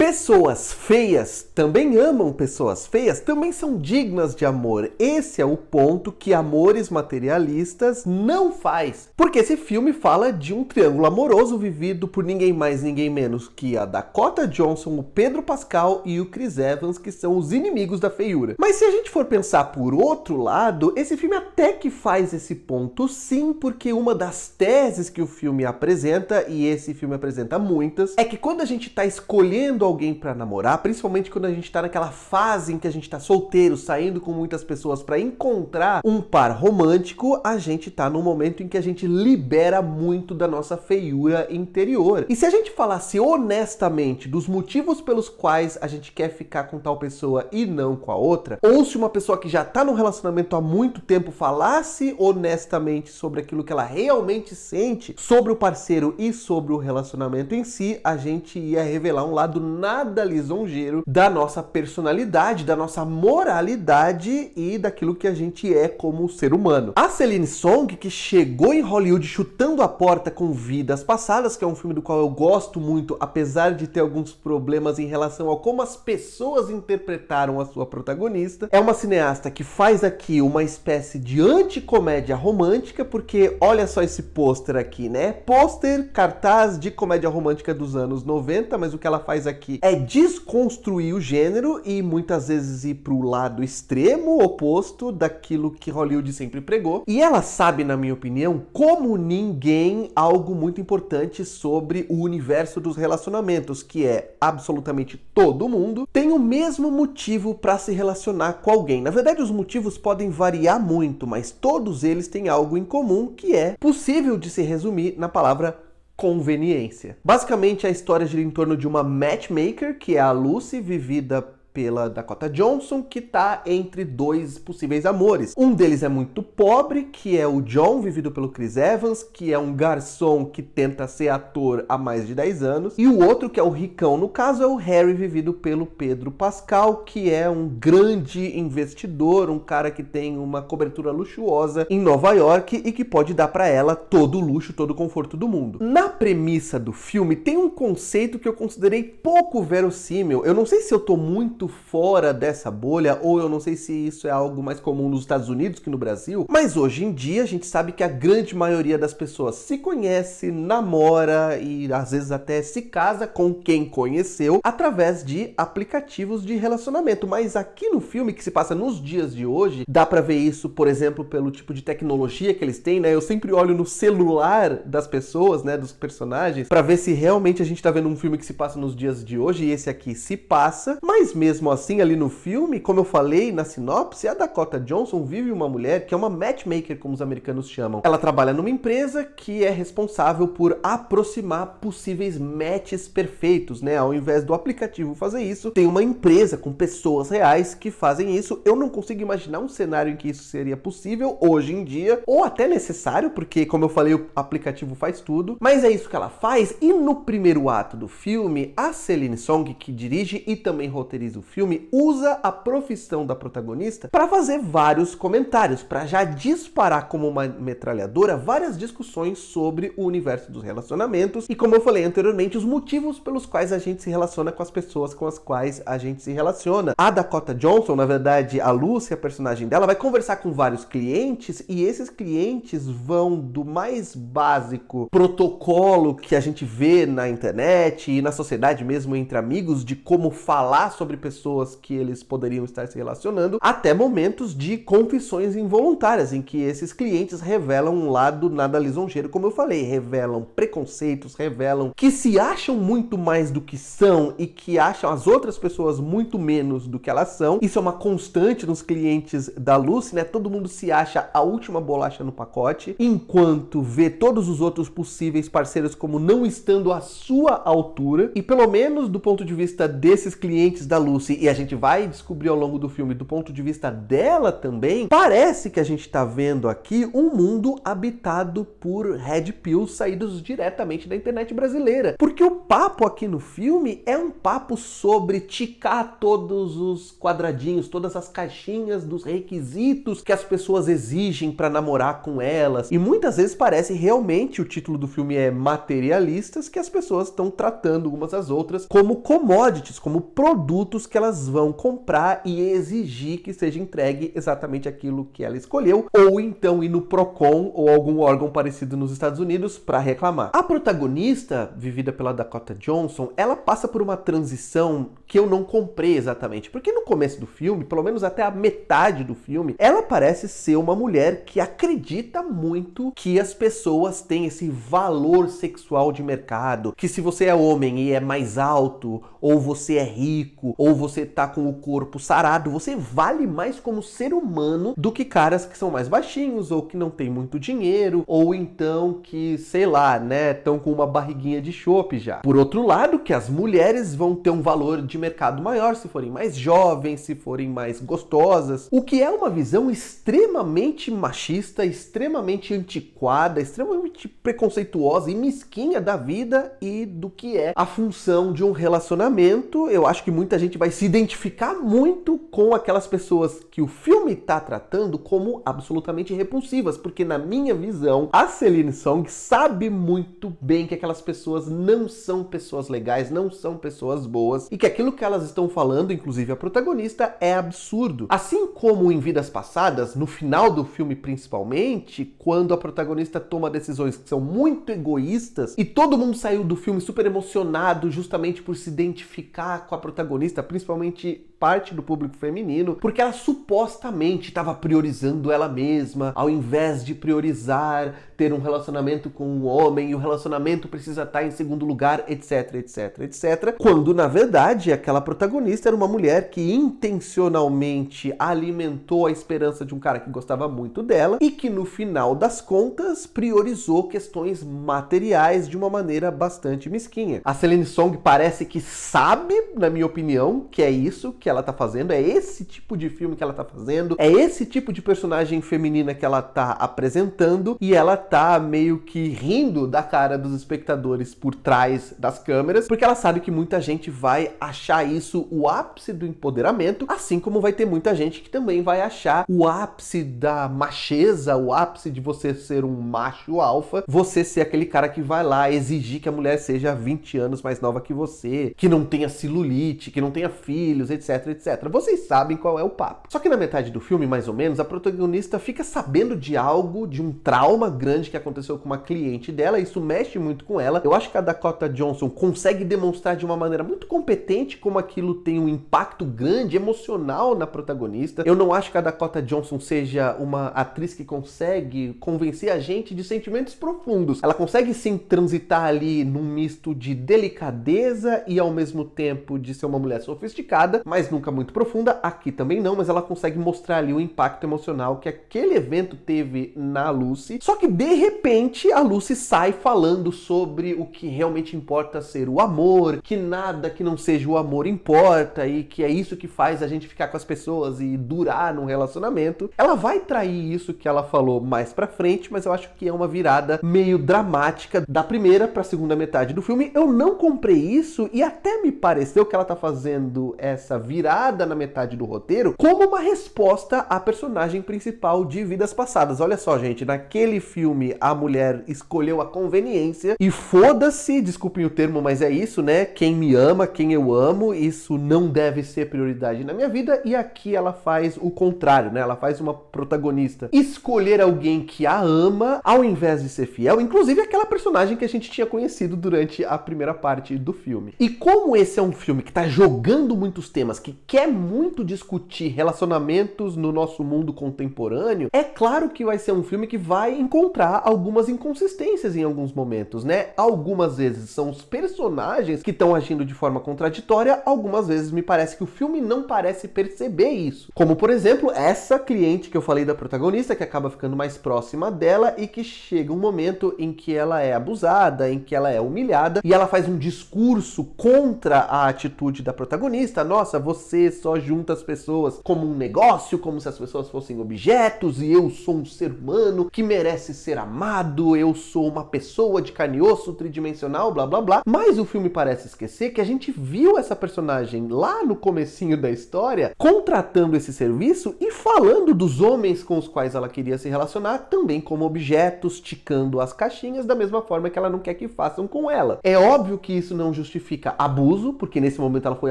Pessoas feias também amam pessoas feias, também são dignas de amor. Esse é o ponto que Amores Materialistas não faz. Porque esse filme fala de um triângulo amoroso vivido por ninguém mais, ninguém menos que a Dakota Johnson, o Pedro Pascal e o Chris Evans, que são os inimigos da feiura. Mas se a gente for pensar por outro lado, esse filme até que faz esse ponto sim, porque uma das teses que o filme apresenta, e esse filme apresenta muitas, é que quando a gente está escolhendo alguém para namorar, principalmente quando a gente tá naquela fase em que a gente tá solteiro, saindo com muitas pessoas para encontrar um par romântico, a gente tá num momento em que a gente libera muito da nossa feiura interior. E se a gente falasse honestamente dos motivos pelos quais a gente quer ficar com tal pessoa e não com a outra, ou se uma pessoa que já tá num relacionamento há muito tempo falasse honestamente sobre aquilo que ela realmente sente sobre o parceiro e sobre o relacionamento em si, a gente ia revelar um lado nada lisonjeiro da nossa personalidade, da nossa moralidade e daquilo que a gente é como ser humano. A Celine Song, que chegou em Hollywood chutando a porta com Vidas Passadas, que é um filme do qual eu gosto muito, apesar de ter alguns problemas em relação a como as pessoas interpretaram a sua protagonista, é uma cineasta que faz aqui uma espécie de anticomédia romântica, porque olha só esse pôster aqui, né? Pôster, cartaz de comédia romântica dos anos 90, mas o que ela faz aqui é desconstruir o gênero e muitas vezes ir pro lado extremo oposto daquilo que Hollywood sempre pregou. E ela sabe, na minha opinião, como ninguém, algo muito importante sobre o universo dos relacionamentos, que é absolutamente todo mundo tem o mesmo motivo para se relacionar com alguém. Na verdade, os motivos podem variar muito, mas todos eles têm algo em comum, que é possível de se resumir na palavra conveniência. Basicamente, a história gira em torno de uma matchmaker, que é a Lucy, vivida pela Dakota Johnson, que tá entre dois possíveis amores. Um deles é muito pobre, que é o John, vivido pelo Chris Evans, que é um garçom que tenta ser ator há mais de 10 anos. E o outro, que é o ricão, no caso, é o Harry, vivido pelo Pedro Pascal, que é um grande investidor, um cara que tem uma cobertura luxuosa em Nova York e que pode dar para ela todo o luxo, todo o conforto do mundo. Na premissa do filme, tem um conceito que eu considerei pouco verossímil. Eu não sei se eu tô muito fora dessa bolha, ou eu não sei se isso é algo mais comum nos Estados Unidos que no Brasil, mas hoje em dia a gente sabe que a grande maioria das pessoas se conhece, namora e às vezes até se casa com quem conheceu através de aplicativos de relacionamento. Mas aqui no filme, que se passa nos dias de hoje, dá pra ver isso, por exemplo, pelo tipo de tecnologia que eles têm, né? Eu sempre olho no celular das pessoas, né, dos personagens, pra ver se realmente a gente tá vendo um filme que se passa nos dias de hoje, e esse aqui se passa, mas mesmo assim, ali no filme, como eu falei na sinopse, a Dakota Johnson vive uma mulher que é uma matchmaker, como os americanos chamam. Ela trabalha numa empresa que é responsável por aproximar possíveis matches perfeitos, né? Ao invés do aplicativo fazer isso, tem uma empresa com pessoas reais que fazem isso. Eu não consigo imaginar um cenário em que isso seria possível hoje em dia, ou até necessário, porque, como eu falei, o aplicativo faz tudo, mas é isso que ela faz. E no primeiro ato do filme, a Celine Song, que dirige e também roteiriza o filme, usa a profissão da protagonista para fazer vários comentários, para já disparar como uma metralhadora várias discussões sobre o universo dos relacionamentos e, como eu falei anteriormente, os motivos pelos quais a gente se relaciona com as pessoas com as quais a gente se relaciona. A Dakota Johnson, na verdade, a Lucy, a personagem dela, vai conversar com vários clientes e esses clientes vão do mais básico protocolo que a gente vê na internet e na sociedade mesmo entre amigos de como falar sobre pessoas que eles poderiam estar se relacionando, até momentos de confissões involuntárias, em que esses clientes revelam um lado nada lisonjeiro, como eu falei, revelam preconceitos, revelam que se acham muito mais do que são e que acham as outras pessoas muito menos do que elas são. Isso é uma constante nos clientes da Lucy, né? Todo mundo se acha a última bolacha no pacote, enquanto vê todos os outros possíveis parceiros como não estando à sua altura, e pelo menos do ponto de vista desses clientes da Lucy, Lucy, e a gente vai descobrir ao longo do filme do ponto de vista dela também, parece que a gente tá vendo aqui um mundo habitado por red pills saídos diretamente da internet brasileira. Porque o papo aqui no filme é um papo sobre ticar todos os quadradinhos, todas as caixinhas dos requisitos que as pessoas exigem para namorar com elas. E muitas vezes parece realmente, o título do filme é Materialistas, que as pessoas estão tratando umas às outras como commodities, como produtos que elas vão comprar e exigir que seja entregue exatamente aquilo que ela escolheu, ou então ir no Procon ou algum órgão parecido nos Estados Unidos para reclamar. A protagonista, vivida pela Dakota Johnson, ela passa por uma transição que eu não comprei exatamente, porque no começo do filme, pelo menos até a metade do filme, ela parece ser uma mulher que acredita muito que as pessoas têm esse valor sexual de mercado, que se você é homem e é mais alto, ou você é rico, ou você tá com o corpo sarado, você vale mais como ser humano do que caras que são mais baixinhos, ou que não tem muito dinheiro, ou então que, sei lá, né, estão com uma barriguinha de chope já. Por outro lado, que as mulheres vão ter um valor de mercado maior se forem mais jovens, se forem mais gostosas, o que é uma visão extremamente machista, extremamente antiquada, extremamente preconceituosa e mesquinha da vida e do que é a função de um relacionamento. Eu acho que muita gente vai se identificar muito com aquelas pessoas que o filme está tratando como absolutamente repulsivas, porque na minha visão, a Celine Song sabe muito bem que aquelas pessoas não são pessoas legais, não são pessoas boas, e que aquilo que elas estão falando, inclusive a protagonista, é absurdo. Assim como em Vidas Passadas, no final do filme principalmente, quando a protagonista toma decisões que são muito egoístas, e todo mundo saiu do filme super emocionado justamente por se identificar com a protagonista, principalmente parte do público feminino, porque ela supostamente estava priorizando ela mesma, ao invés de priorizar ter um relacionamento com um homem, e o relacionamento precisa estar em segundo lugar, etc, etc, etc. Quando, na verdade, aquela protagonista era uma mulher que intencionalmente alimentou a esperança de um cara que gostava muito dela e que, no final das contas, priorizou questões materiais de uma maneira bastante mesquinha. A Celine Song parece que sabe, na minha opinião, que é isso que ela tá fazendo, é esse tipo de filme que ela tá fazendo, é esse tipo de personagem feminina que ela tá apresentando, e ela tá meio que rindo da cara dos espectadores por trás das câmeras, porque ela sabe que muita gente vai achar isso o ápice do empoderamento, assim como vai ter muita gente que também vai achar o ápice da macheza, o ápice de você ser um macho alfa, você ser aquele cara que vai lá exigir que a mulher seja 20 anos mais nova que você, que não tenha celulite, que não tenha filhos, etc, etc. Vocês sabem qual é o papo. Só que na metade do filme, mais ou menos, a protagonista fica sabendo de algo, de um trauma grande que aconteceu com uma cliente dela, isso mexe muito com ela. Eu acho que a Dakota Johnson consegue demonstrar de uma maneira muito competente como aquilo tem um impacto grande, emocional na protagonista. Eu não acho que a Dakota Johnson seja uma atriz que consegue convencer a gente de sentimentos profundos. Ela consegue sim transitar ali num misto de delicadeza e ao mesmo tempo de ser uma mulher sofisticada, mas nunca muito profunda. Aqui também não, mas ela consegue mostrar ali o impacto emocional que aquele evento teve na Lucy. Só que de repente a Lucy sai falando sobre o que realmente importa ser o amor, que nada que não seja o amor importa e que é isso que faz a gente ficar com as pessoas e durar num relacionamento. Ela vai trair isso que ela falou mais pra frente, mas eu acho que é uma virada meio dramática da primeira pra segunda metade do filme. Eu não comprei isso e até me pareceu que ela tá fazendo essa virada na metade do roteiro como uma resposta à personagem principal de Vidas Passadas. Olha só, gente, naquele filme a mulher escolheu a conveniência e foda-se, desculpem o termo, mas é isso, né? Quem me ama, quem eu amo, isso não deve ser prioridade na minha vida. E aqui ela faz o contrário, né? Ela faz uma protagonista escolher alguém que a ama ao invés de ser fiel, inclusive aquela personagem que a gente tinha conhecido durante a primeira parte do filme. E como esse é um filme que tá jogando muitos temas, que quer muito discutir relacionamentos no nosso mundo contemporâneo, é claro que vai ser um filme que vai encontrar algumas inconsistências em alguns momentos, né? Algumas vezes são os personagens que estão agindo de forma contraditória, algumas vezes me parece que o filme não parece perceber isso. Como, por exemplo, essa cliente que eu falei da protagonista, que acaba ficando mais próxima dela e que chega um momento em que ela é abusada, em que ela é humilhada, e ela faz um discurso contra a atitude da protagonista. Nossa, você só junta as pessoas como um negócio, como se as pessoas fossem objetos, e eu sou um ser humano que merece ser amado, eu sou uma pessoa de carne e osso, tridimensional, blá blá blá. Mas o filme parece esquecer que a gente viu essa personagem lá no comecinho da história contratando esse serviço e falando dos homens com os quais ela queria se relacionar também como objetos, ticando as caixinhas da mesma forma que ela não quer que façam com ela. É óbvio que isso não justifica abuso, porque nesse momento ela foi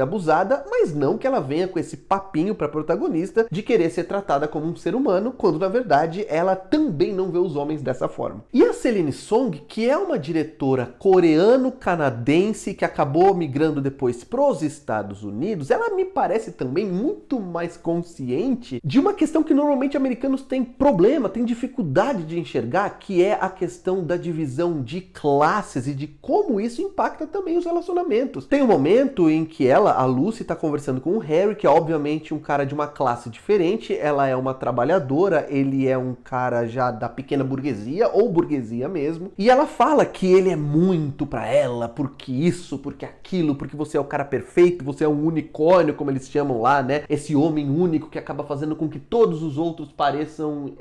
abusada, mas não que ela venha com esse papinho pra protagonista de querer ser tratada como um ser humano, quando na verdade ela também não vê os homens dessa forma. E a Celine Song, que é uma diretora coreano-canadense que acabou migrando depois pros Estados Unidos, ela me parece também muito mais consciente de uma questão que normalmente americanos têm problema, têm dificuldade de enxergar, que é a questão da divisão de classes e de como isso impacta também os relacionamentos. Tem um momento em que ela, a Lucy, tá conversando com o Harry, que é obviamente um cara de uma classe diferente, ela é uma trabalhadora, ele é um cara já da pequena burguesia, ou burguesia mesmo, e ela fala que ele é muito pra ela, porque isso, porque aquilo, porque você é o cara perfeito, você é um unicórnio, como eles chamam lá, né? Esse homem único que acaba fazendo com que todos os outros pareçam,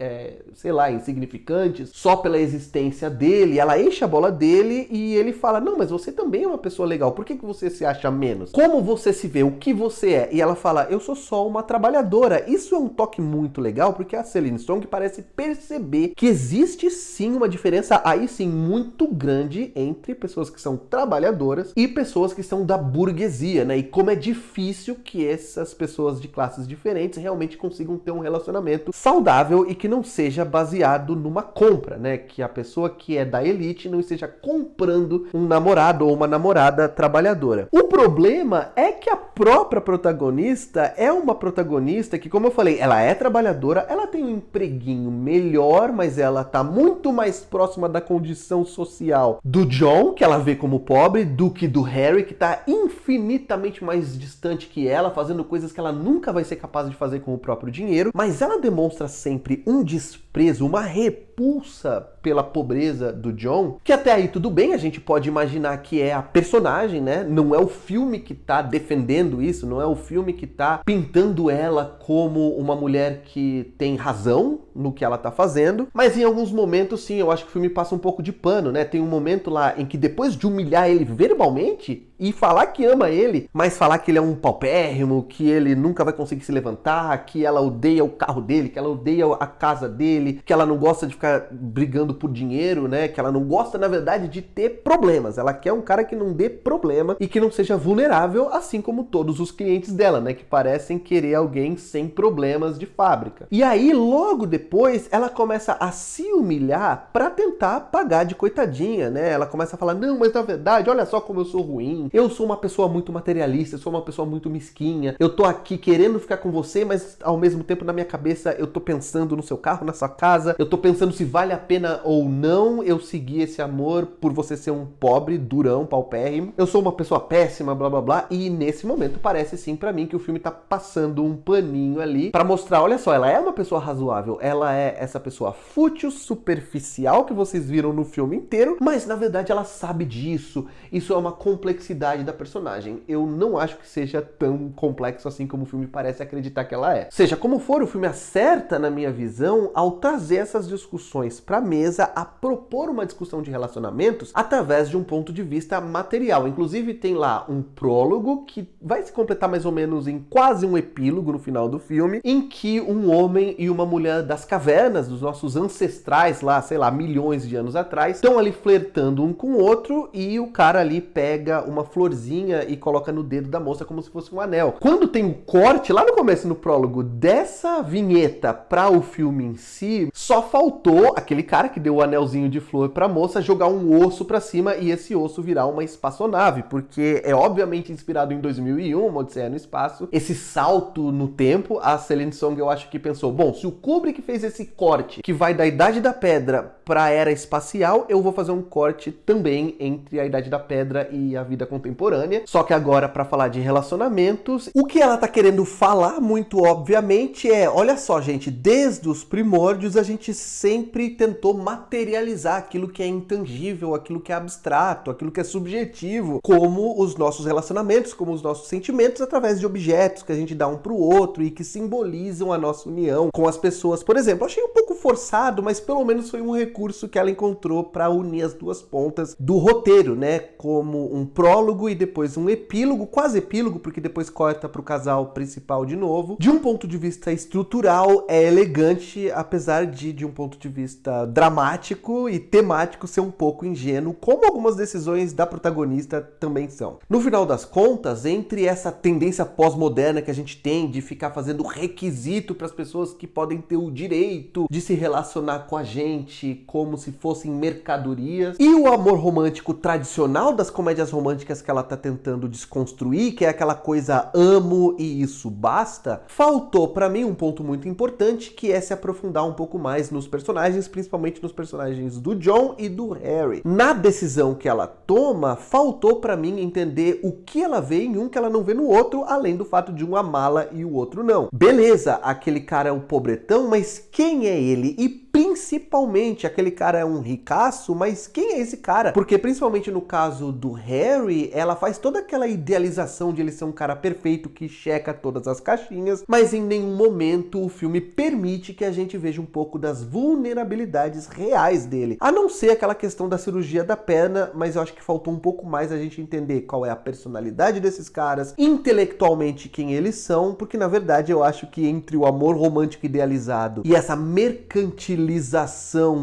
sei lá, insignificantes, só pela existência dele. Ela enche a bola dele e ele fala, não, mas você também é uma pessoa legal, por que você se acha menos? Como você se vê? O que você é? E ela fala, eu sou só uma trabalhadora. Isso é um toque muito legal, porque a Celine Song parece perceber que existe sim uma diferença, aí sim, muito grande entre pessoas que são trabalhadoras e pessoas que são da burguesia, né? E como é difícil que essas pessoas de classes diferentes realmente consigam ter um relacionamento saudável e que não seja baseado numa compra, né? Que a pessoa que é da elite não esteja comprando um namorado ou uma namorada trabalhadora. O problema é que a própria protagonista é uma protagonista que, como eu falei, ela é trabalhadora, ela tem um empreguinho melhor, mas ela tá muito mais próxima da condição social do John, que ela vê como pobre, do que do Harry, que tá infinitamente mais distante que ela, fazendo coisas que ela nunca vai ser capaz de fazer com o próprio dinheiro, mas ela demonstra sempre um desprezo, uma repulsa pela pobreza do John, que até aí tudo bem, a gente pode imaginar que é a personagem, né? Não é o filme que tá defendendo isso, não é o filme que tá pintando ela como uma mulher que tem razão no que ela tá fazendo, mas em alguns momentos sim, eu acho que o filme passa um pouco de pano, né? Tem um momento lá em que depois de humilhar ele verbalmente e falar que ama ele, mas falar que ele é um paupérrimo, que ele nunca vai conseguir se levantar, que ela odeia o carro dele, que ela odeia a casa dele, que ela não gosta de ficar brigando por dinheiro, né? Que ela não gosta, na verdade, de ter problemas. Ela quer um cara que não dê problema e que não seja vulnerável, assim como todos os clientes dela, né? Que parecem querer alguém sem problemas de fábrica. E aí, logo depois, ela começa a se humilhar pra tentar pagar de coitadinha, né? Ela começa a falar, não, mas na verdade, olha só como eu sou ruim. Eu sou uma pessoa muito materialista, eu sou uma pessoa muito mesquinha. Eu tô aqui querendo ficar com você, mas ao mesmo tempo na minha cabeça eu tô pensando no seu carro, na sua casa. Eu tô pensando se vale a pena ou não eu seguir esse amor por você ser um pobre, durão, paupérrimo. Eu sou uma pessoa péssima, blá blá blá. E nesse momento parece sim pra mim que o filme tá passando um paninho ali pra mostrar, olha só, ela é uma pessoa razoável. Ela é essa pessoa fútil, superficial que vocês viram no filme inteiro, mas na verdade ela sabe disso. Isso é uma complexidade da personagem. Eu não acho que seja tão complexo assim como o filme parece acreditar que ela é. Seja como for, o filme acerta, na minha visão, ao trazer essas discussões pra mesa, a propor uma discussão de relacionamentos através de um ponto de vista material. Inclusive tem lá um prólogo que vai se completar mais ou menos em quase um epílogo no final do filme, em que um homem e uma mulher das cavernas, dos nossos ancestrais lá, sei lá, milhões de anos atrás, estão ali flertando um com o outro e o cara ali pega uma florzinha e coloca no dedo da moça como se fosse um anel. Quando tem o corte, lá no começo, no prólogo, dessa vinheta para o filme em si, só faltou aquele cara que deu o anelzinho de flor pra moça jogar um osso pra cima e esse osso virar uma espaçonave, porque é obviamente inspirado em 2001, uma Odisseia no Espaço. Esse salto no tempo, a Celine Song eu acho que pensou, bom, se o Kubrick fez esse corte que vai da Idade da Pedra pra Era Espacial, eu vou fazer um corte também entre a Idade da Pedra e a vida contemporânea, só que agora para falar de relacionamentos. O que ela tá querendo falar, muito obviamente, é, olha só, gente, desde os primórdios a gente sempre sempre tentou materializar aquilo que é intangível, aquilo que é abstrato, aquilo que é subjetivo, como os nossos relacionamentos, como os nossos sentimentos, através de objetos que a gente dá um pro outro e que simbolizam a nossa união com as pessoas. Por exemplo, eu achei um pouco forçado, mas pelo menos foi um recurso que ela encontrou para unir as duas pontas do roteiro, né? Como um prólogo e depois um epílogo, quase epílogo, porque depois corta pro casal principal de novo. De um ponto de vista estrutural, é elegante, apesar de um ponto de vista dramático e temático, ser um pouco ingênuo, como algumas decisões da protagonista também são. No final das contas, entre essa tendência pós-moderna que a gente tem de ficar fazendo requisito para as pessoas que podem ter o direito de se relacionar com a gente como se fossem mercadorias, e o amor romântico tradicional das comédias românticas que ela tá tentando desconstruir, que é aquela coisa amo e isso basta, faltou para mim um ponto muito importante, que é se aprofundar um pouco mais nos personagens, principalmente nos personagens do John e do Harry. Na decisão que ela toma, faltou para mim entender o que ela vê em um que ela não vê no outro, além do fato de um amá-la e o outro não. Beleza, aquele cara é o pobretão, mas quem é ele? E principalmente, aquele cara é um ricaço, mas quem é esse cara? Porque principalmente no caso do Harry, ela faz toda aquela idealização de ele ser um cara perfeito que checa todas as caixinhas, mas em nenhum momento o filme permite que a gente veja um pouco das vulnerabilidades reais dele. A não ser aquela questão da cirurgia da perna, mas eu acho que faltou um pouco mais a gente entender qual é a personalidade desses caras, intelectualmente quem eles são, porque na verdade eu acho que entre o amor romântico idealizado e essa mercantilização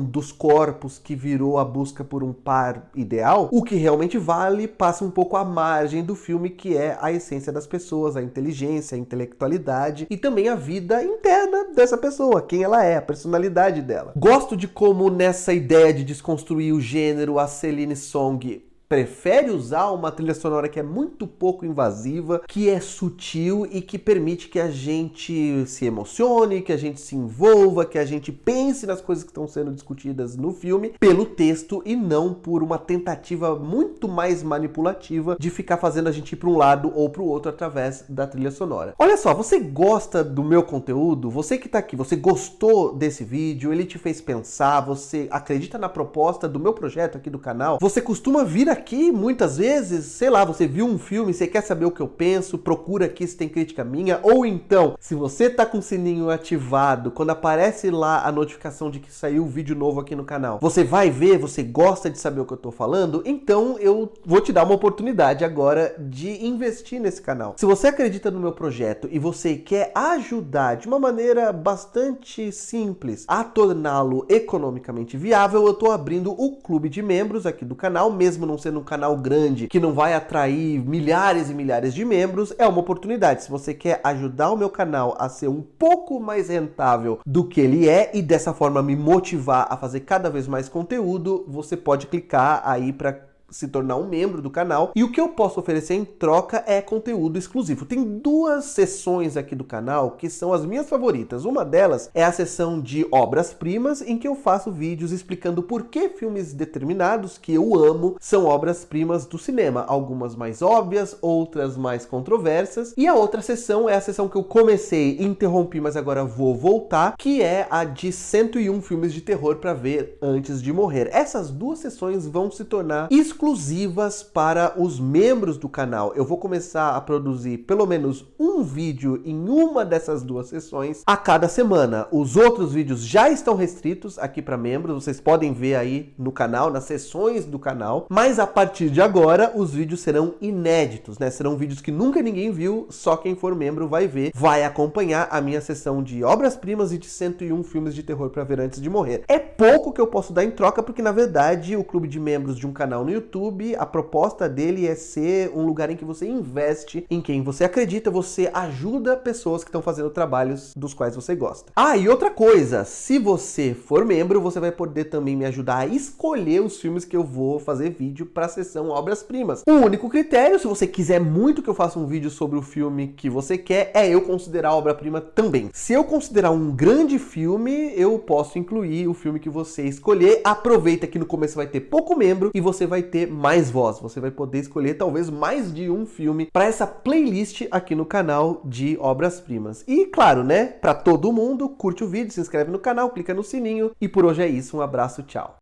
dos corpos que virou a busca por um par ideal, o que realmente vale passa um pouco à margem do filme, que é a essência das pessoas, a inteligência, a intelectualidade e também a vida interna dessa pessoa, quem ela é, a personalidade dela. Gosto de como nessa ideia de desconstruir o gênero, a Celine Song prefere usar uma trilha sonora que é muito pouco invasiva, que é sutil e que permite que a gente se emocione, que a gente se envolva, que a gente pense nas coisas que estão sendo discutidas no filme pelo texto e não por uma tentativa muito mais manipulativa de ficar fazendo a gente ir para um lado ou para o outro através da trilha sonora. Olha só, você gosta do meu conteúdo? Você que está aqui, você gostou desse vídeo? Ele te fez pensar? Você acredita na proposta do meu projeto aqui do canal? Você costuma vir aqui muitas vezes, sei lá, você viu um filme, você quer saber o que eu penso, procura aqui se tem crítica minha, ou então, se você tá com o sininho ativado, quando aparece lá a notificação de que saiu um vídeo novo aqui no canal, você vai ver, você gosta de saber o que eu tô falando, então eu vou te dar uma oportunidade agora de investir nesse canal. Se você acredita no meu projeto e você quer ajudar de uma maneira bastante simples a torná-lo economicamente viável, eu tô abrindo o clube de membros aqui do canal, mesmo não sendo um canal grande, que não vai atrair milhares e milhares de membros, é uma oportunidade. Se você quer ajudar o meu canal a ser um pouco mais rentável do que ele é e dessa forma me motivar a fazer cada vez mais conteúdo, você pode clicar aí para se tornar um membro do canal, e o que eu posso oferecer em troca é conteúdo exclusivo. Tem duas seções aqui do canal que são as minhas favoritas. Uma delas é a seção de obras-primas, em que eu faço vídeos explicando por que filmes determinados que eu amo são obras-primas do cinema. Algumas mais óbvias, outras mais controversas. E a outra seção é a seção que eu comecei, interrompi, mas agora vou voltar, que é a de 101 filmes de terror para ver antes de morrer. Essas duas sessões vão se tornar exclusivas para os membros do canal. Eu vou começar a produzir pelo menos um vídeo em uma dessas duas sessões a cada semana. Os outros vídeos já estão restritos aqui para membros, vocês podem ver aí no canal, nas sessões do canal, mas a partir de agora os vídeos serão inéditos, né? Serão vídeos que nunca ninguém viu, só quem for membro vai ver, vai acompanhar a minha sessão de obras-primas e de 101 filmes de terror para ver antes de morrer. É pouco que eu posso dar em troca, porque na verdade o clube de membros de um canal no YouTube, a proposta dele é ser um lugar em que você investe em quem você acredita, você ajuda pessoas que estão fazendo trabalhos dos quais você gosta. Ah, e outra coisa, se você for membro, você vai poder também me ajudar a escolher os filmes que eu vou fazer vídeo para a sessão obras-primas. O único critério, se você quiser muito que eu faça um vídeo sobre o filme que você quer, é eu considerar a obra-prima também. Se eu considerar um grande filme, eu posso incluir o filme que você escolher. Aproveita que no começo vai ter pouco membro e você vai ter ter mais voz, você vai poder escolher talvez mais de um filme para essa playlist aqui no canal de obras-primas. E claro, né, para todo mundo, curte o vídeo, se inscreve no canal, clica no sininho e por hoje é isso, um abraço, tchau!